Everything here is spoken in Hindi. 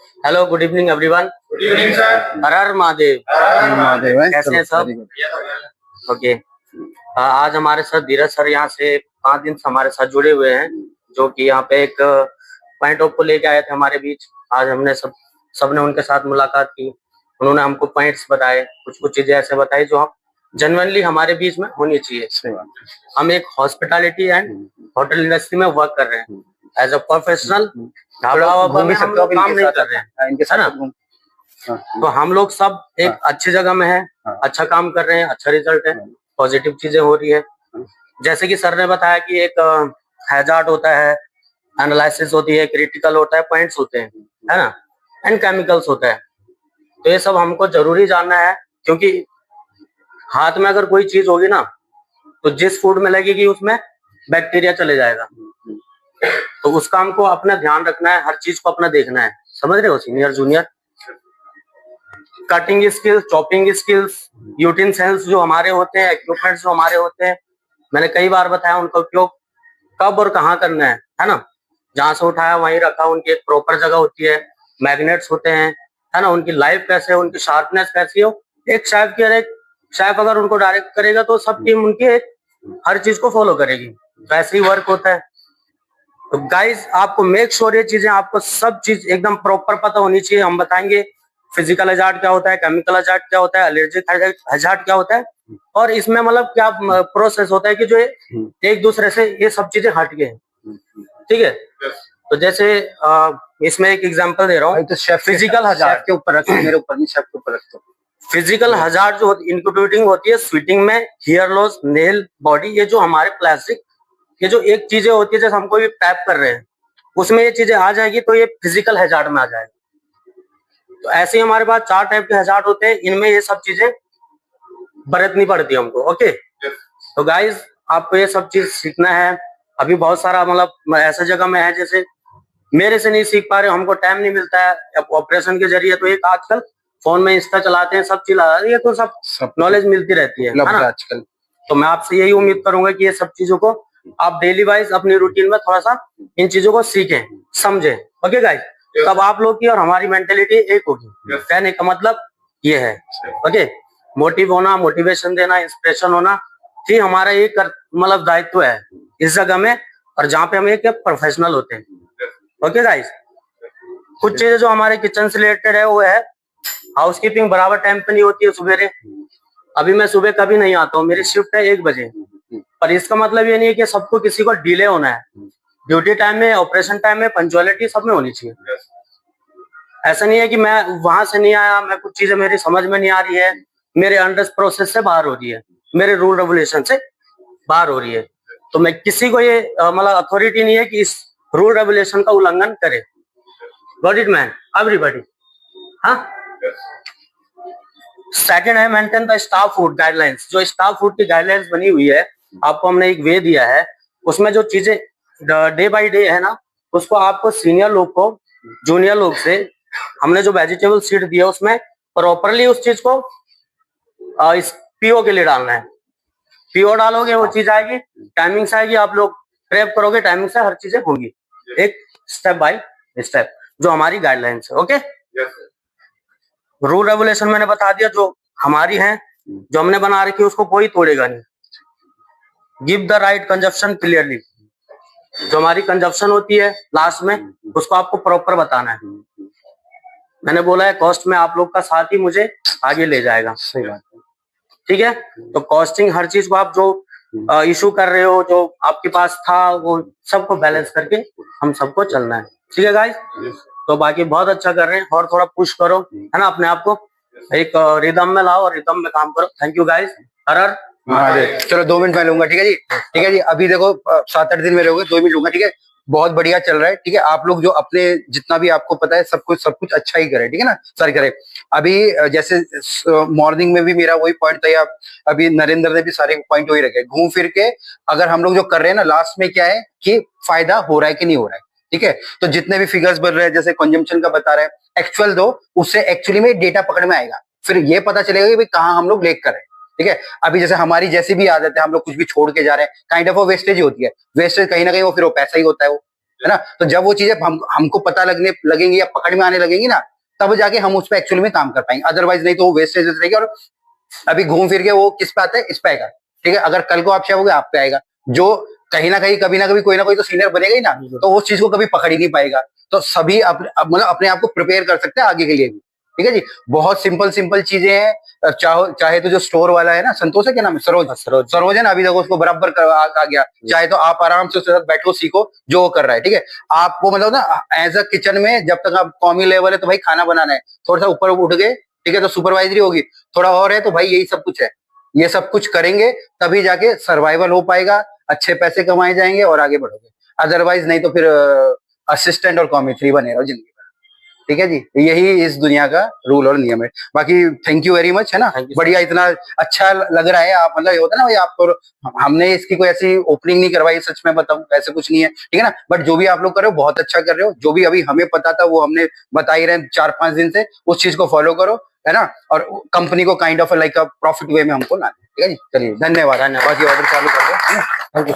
Hello, good evening everyone. Good evening sir. Har Har Mahadev. Mahadev है। कैसे हैं सब? ओके। आज हमारे साथ धीरज सर यहाँ से 5 दिन से हमारे साथ जुड़े हुए हैं, जो कि यहाँ पे एक पॉइंट ऑफ को लेके आए थे हमारे बीच। आज हमने सबने उनके साथ मुलाकात की। उन्होंने हमको पॉइंट्स बताए, कुछ चीजें ऐसे बताई जो हम जेन्युइनली हमारे बीच में होनी चाहिए। हम एक हॉस्पिटैलिटी एंड होटल इंडस्ट्री में वर्क कर रहे हैं एज अ प्रोफेशनल। ढाबा में हम लोग काम नहीं कर रहे हैं, इनके है ना? तो हम लोग सब एक अच्छी जगह में है, अच्छा काम कर रहे हैं, अच्छा रिजल्ट है, पॉजिटिव चीजें हो रही है। जैसे कि सर ने बताया कि एक हैजार्ड होता है, एनालिसिस होती है, क्रिटिकल होता है, पॉइंट्स होते हैं, है ना, एंड केमिकल्स होता है। तो ये सब हमको जरूरी जानना है, क्योंकि हाथ में अगर कोई चीज होगी ना, तो जिस फूड में लगेगी उसमें बैक्टीरिया चले जाएगा। तो उसका हमको अपना ध्यान रखना है, हर चीज को अपना देखना है। समझ रहे हो senior junior? Cutting skills, chopping skills, utensils जो हमारे होते हैं, इक्विपमेंट्स जो हमारे होते हैं, मैंने कई बार बताया उनका उपयोग कब और कहाँ करना है ना? जहां से उठाया वहीं रखा, उनकी एक प्रॉपर जगह होती है, मैग्नेट्स होते हैं, है ना? उनकी लाइफ कैसे है, उनकी शार्पनेस कैसी हो। एक शेफ अगर उनको डायरेक्ट करेगा तो सब टीम उनकी एक हर चीज को फॉलो करेगी। तो ऐसे ही वर्क होता है। तो गाइस, आपको मेक श्योर ये चीजें, आपको सब चीज एकदम प्रॉपर पता होनी चाहिए। हम बताएंगे फिजिकल हजार्ड क्या होता है, केमिकल हजार्ड क्या होता है, एलर्जिक हजार्ड क्या होता है, और इसमें मतलब क्या प्रोसेस होता है कि जो एक दूसरे से ये सब चीजें हट गए। ठीक है? तो जैसे इसमें एक एग्जांपल दे रहा हूँ। तो फिजिकल हजार्ड के ऊपर रखो, मेरे ऊपर नहीं, शेफ के ऊपर रखो। फिजिकल हजार्ड जो इंक्लूडिंग होती है स्वीटिंग में, हेयर लॉस, नेल, बॉडी, ये जो हमारे प्लास्टिक, ये जो एक चीजें होती है, जैसे हम कोई पैप कर रहे हैं उसमें ये चीजें आ जाएगी, तो ये फिजिकल हजार्ड में आ जाएगा। तो ऐसे ही हमारे पास 4 टाइप के हजार्ड होते हैं, इनमें ये सब चीजें बरतनी पड़ती है हमको। ओके, तो गाइज आपको ये सब चीज सीखना है। अभी बहुत सारा मतलब ऐसा जगह में है, जैसे मेरे से नहीं सीख पा रहे, हमको टाइम नहीं मिलता है ऑपरेशन के जरिए। तो एक आजकल फोन में इंस्टा चलाते हैं, सब चला रही है, तो सब नॉलेज मिलती रहती है ना आजकल। तो मैं आपसे यही उम्मीद करूंगा कि ये सब चीजों को आप डेली वाइज अपनी रूटीन में थोड़ा सा इन चीजों को सीखें, समझें। ओके गाइस, तब आप लोग की और हमारी मेंटेलिटी एक होगी। कहने का मतलब ये है। ओके, मोटिव होना, मोटिवेशन देना, इंस्पिरेशन होना, ही हमारा एक मतलब दायित्व है इस जगह में, और जहाँ पे हम एक प्रोफेशनल होते हैं। ओके गाइस, कुछ चीजें जो हमारे किचन से रिलेटेड है वो है हाउसकीपिंग बराबर टाइम पे नहीं होती है सुबेरे। अभी मैं सुबह कभी नहीं आता हूँ, मेरी शिफ्ट है 1 बजे, पर इसका मतलब ये नहीं है कि सबको किसी को डिले होना है। ड्यूटी टाइम में, ऑपरेशन टाइम में पंचुअलिटी सब में होनी चाहिए। ऐसा नहीं है कि मैं वहां से नहीं आया, मैं कुछ चीजें मेरी समझ में नहीं आ रही है, मेरे अंडर प्रोसेस से बाहर हो रही है, मेरे रूल रेगुलेशन से बाहर हो रही है, तो मैं किसी को ये मतलब अथॉरिटी नहीं है कि इस रूल रेगुलेशन का उल्लंघन करे। Got it man, everybody? हाँ। सेकंड है maintain the staff food guidelines. जो स्टाफ फूड की गाइडलाइंस बनी हुई है, आपको हमने एक वे दिया है, उसमें जो चीजें डे बाय डे है ना, उसको आपको सीनियर लोग को जूनियर लोग से हमने जो वेजिटेबल सीड दिया उसमें प्रॉपरली उस चीज को इस पीओ के लिए डालना है। पीओ डालोगे वो चीज आएगी, टाइमिंग से आएगी, आप लोग प्रेप करोगे, टाइमिंग से हर चीजें होंगी, एक स्टेप बाय स्टेप, जो हमारी गाइडलाइंस है। ओके, रूल रेगुलेशन मैंने बता दिया, जो हमारी है, जो हमने बना रखी है, उसको कोई तोड़ेगा नहीं। Give the right consumption clearly, जो हमारी कंजप्शन होती है लास्ट में, उसको आपको प्रॉपर बताना है। मैंने बोला है कॉस्ट में आप लोग का साथ ही मुझे आगे ले जाएगा। सही बात है। ठीक है, तो कॉस्टिंग हर चीज को आप जो इशू कर रहे हो, जो आपके पास था, वो सबको बैलेंस करके हम सबको चलना है। ठीक है गाइस, तो बाकी बहुत अच्छा कर रहे हैं, और थोड़ा पुश करो, है ना, अपने आप को एक रिदम में लाओ और रिदम में काम करो। Thank you guys. Har Har Mahadev. चलो 2 मिनट में लूंगा, ठीक है जी? ठीक है जी, अभी देखो 7-8 दिन में रहोगे, 2 मिनट लूंगा, ठीक है? बहुत बढ़िया चल रहा है, ठीक है? आप लोग जो अपने जितना भी आपको पता है सब कुछ अच्छा ही करे, ठीक है ना? सर करे। अभी जैसे मॉर्निंग में भी मेरा वही पॉइंट था, या अभी नरेंद्र ने भी सारे पॉइंट वही रखे, घूम फिर के अगर हम लोग जो कर रहे हैं ना, लास्ट में क्या है कि फायदा हो रहा है कि नहीं हो रहा है, ठीक है? तो जितने भी फिगर्स बन रहे हैं, जैसे कंजम्पशन का बता रहे हैं, एक्चुअल दो, उससे एक्चुअली में डेटा पकड़ में आएगा, फिर ये पता चलेगा कि भाई कहाँ हम लोग लेक कर रहे हैं, ठीक है? अभी जैसे हमारी जैसी भी आदत है, हम लोग कुछ भी छोड़ के जा रहे हैं, काइंड ऑफ वो वेस्टेज होती है। वेस्टेज कहीं ना कहीं वो फिर वो पैसा ही होता है, वो है ना। तो जब वो चीजें हमको पता लगने लगेंगी या पकड़ में आने लगेंगी ना, तब जाके हम उस पर एक्चुअली में काम कर पाएंगे, अदरवाइज नहीं तो वो वेस्टेज रहेगी। और अभी घूम फिर के वो किस पे आता है, इस पे आएगा, ठीक है। अगर कल को आप चाहोगे आप पे आएगा, जो कहीं ना कहीं कभी ना कभी कोई ना कोई तो सीनियर बनेगा ही ना, तो उस चीज को कभी पकड़ ही नहीं पाएगा। तो सभी मतलब अपने आप को प्रिपेयर कर सकते हैं आगे के लिए भी, ठीक है जी। बहुत सिंपल सिंपल चीजें हैं। चाहे तो जो स्टोर वाला है ना, संतोष है क्या नाम है, सरोज है ना, अभी देखो उसको बराबर आ गया। चाहे तो आप आराम से उसके साथ बैठो, सीखो जो वो कर रहा है, ठीक है। आपको मतलब ना एज अ किचन में जब तक आप कॉमी लेवल है तो भाई खाना बनाना है, थोड़ा सा ऊपर उठ गए, ठीक है, तो सुपरवाइजरी होगी, थोड़ा और है तो भाई यही सब कुछ है। ये सब कुछ करेंगे तभी जाके सर्वाइवल हो पाएगा, अच्छे पैसे कमाए जाएंगे और आगे बढ़ोगे। अदरवाइज नहीं तो फिर असिस्टेंट और कॉमी 3 बने रहो जिंदगी भर, ठीक है जी। यही इस दुनिया का रूल और नियम है। बाकी थैंक यू वेरी मच, है ना, बढ़िया, इतना अच्छा लग रहा है। आप मतलब ये होता है ना भाई, आपको हमने इसकी कोई ऐसी ओपनिंग नहीं करवाई, सच में बताऊं ऐसे कुछ नहीं है, ठीक है ना। बट जो भी आप लोग कर रहे हो बहुत अच्छा कर रहे हो। जो भी अभी हमें पता था वो हमने बता ही रहे 4-5 दिन से, उस चीज को फॉलो करो, है ना। और कंपनी को काइंड ऑफ लाइक प्रॉफिट वे में हमको लाना, ठीक है जी। चलिए धन्यवाद। बाकी ऑर्डर चालू कर दो, है ना। Thank you.